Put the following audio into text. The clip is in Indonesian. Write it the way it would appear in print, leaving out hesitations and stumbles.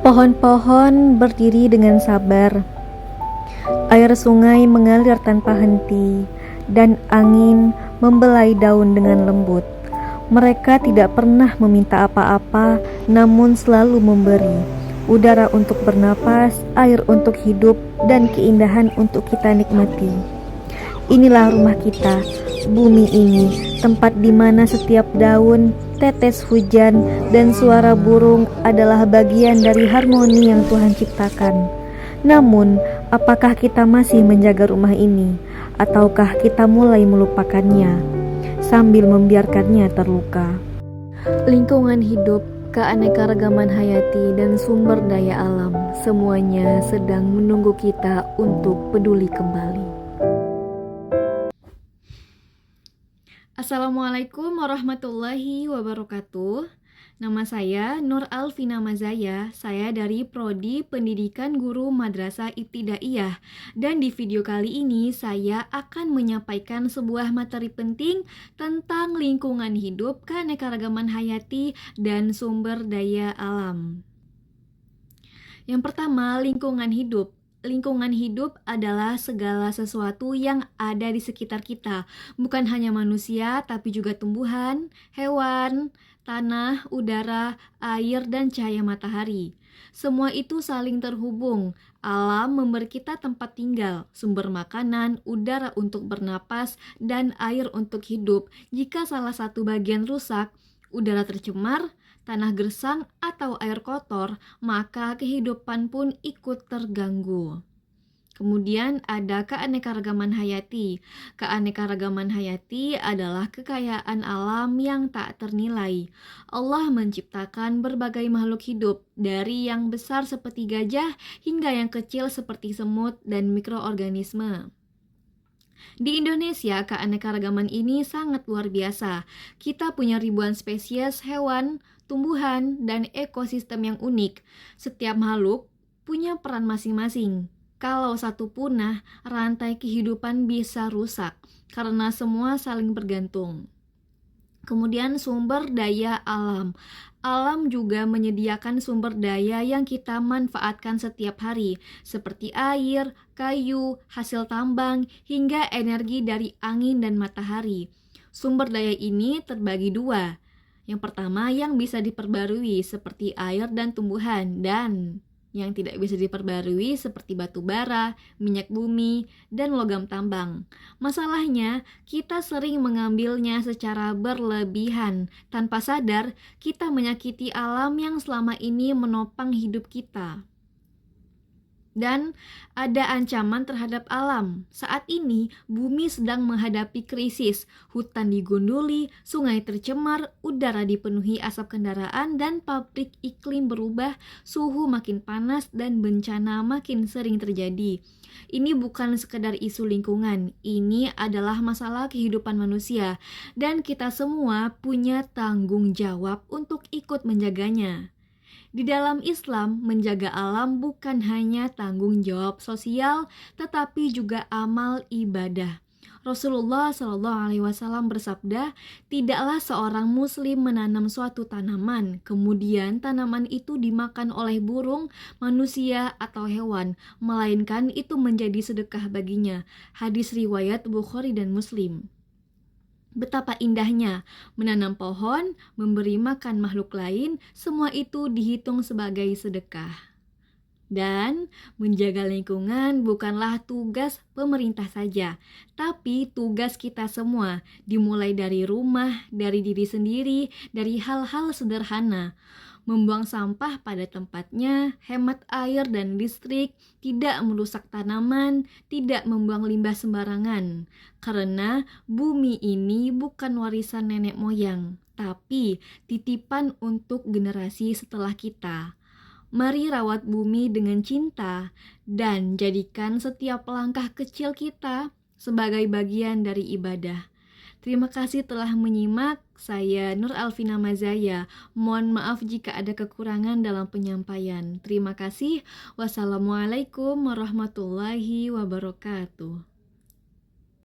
Pohon-pohon berdiri dengan sabar, air sungai mengalir tanpa henti, dan angin membelai daun dengan lembut. Mereka tidak pernah meminta apa-apa, namun selalu memberi udara untuk bernapas, air untuk hidup, dan keindahan untuk kita nikmati. Inilah rumah kita, bumi ini, tempat di mana setiap daun, tetes hujan, dan suara burung adalah bagian dari harmoni yang Tuhan ciptakan. Namun, apakah kita masih menjaga rumah ini, ataukah kita mulai melupakannya sambil membiarkannya terluka? Lingkungan hidup, keanekaragaman hayati, dan sumber daya alam, semuanya sedang menunggu kita untuk peduli kembali. Assalamualaikum warahmatullahi wabarakatuh. Nama saya Nur Alvina Mazaya. Saya dari Prodi Pendidikan Guru Madrasah Ibtidaiyah. Dan di video kali ini saya akan menyampaikan sebuah materi penting tentang lingkungan hidup, keanekaragaman hayati, dan sumber daya alam. Yang pertama, lingkungan hidup. Lingkungan hidup adalah segala sesuatu yang ada di sekitar kita, bukan hanya manusia, tapi juga tumbuhan, hewan, tanah, udara, air, dan cahaya matahari. Semua itu saling terhubung. Alam memberi kita tempat tinggal, sumber makanan, udara untuk bernapas, dan air untuk hidup. Jika salah satu bagian rusak, udara tercemar, tanah gersang, atau air kotor, maka kehidupan pun ikut terganggu. Kemudian ada keanekaragaman hayati. Keanekaragaman hayati adalah kekayaan alam yang tak ternilai. Allah menciptakan berbagai makhluk hidup, dari yang besar seperti gajah hingga yang kecil seperti semut dan mikroorganisme. Di Indonesia, keanekaragaman ini sangat luar biasa. Kita punya ribuan spesies hewan, tumbuhan, dan ekosistem yang unik. Setiap makhluk punya peran masing-masing. Kalau satu punah, rantai kehidupan bisa rusak karena semua saling bergantung. Kemudian sumber daya alam. Alam juga menyediakan sumber daya yang kita manfaatkan setiap hari, seperti air, kayu, hasil tambang, hingga energi dari angin dan matahari. Sumber daya ini terbagi dua. Yang pertama yang bisa diperbarui seperti air dan tumbuhan, dan yang tidak bisa diperbarui seperti batu bara, minyak bumi, dan logam tambang. Masalahnya, kita sering mengambilnya secara berlebihan. Tanpa sadar, kita menyakiti alam yang selama ini menopang hidup kita. Dan ada ancaman terhadap alam. Saat ini, bumi sedang menghadapi krisis. Hutan digunduli, sungai tercemar, udara dipenuhi asap kendaraan, dan pabrik iklim berubah, suhu makin panas, dan bencana makin sering terjadi. Ini bukan sekedar isu lingkungan, ini adalah masalah kehidupan manusia, dan kita semua punya tanggung jawab untuk ikut menjaganya. Di dalam Islam, menjaga alam bukan hanya tanggung jawab sosial, tetapi juga amal ibadah. Rasulullah SAW bersabda, tidaklah seorang muslim menanam suatu tanaman, kemudian tanaman itu dimakan oleh burung, manusia, atau hewan, melainkan itu menjadi sedekah baginya. Hadis riwayat Bukhari dan Muslim. Betapa indahnya menanam pohon, memberi makan makhluk lain, semua itu dihitung sebagai sedekah. Dan menjaga lingkungan bukanlah tugas pemerintah saja, tapi tugas kita semua, dimulai dari rumah, dari diri sendiri, dari hal-hal sederhana. Membuang sampah pada tempatnya, hemat air dan listrik, tidak merusak tanaman, tidak membuang limbah sembarangan. Karena bumi ini bukan warisan nenek moyang, tapi titipan untuk generasi setelah kita. Mari rawat bumi dengan cinta dan jadikan setiap langkah kecil kita sebagai bagian dari ibadah. Terima kasih telah menyimak. Saya Nur Alvina Mazaya. Mohon maaf jika ada kekurangan dalam penyampaian. Terima kasih. Wassalamualaikum warahmatullahi wabarakatuh.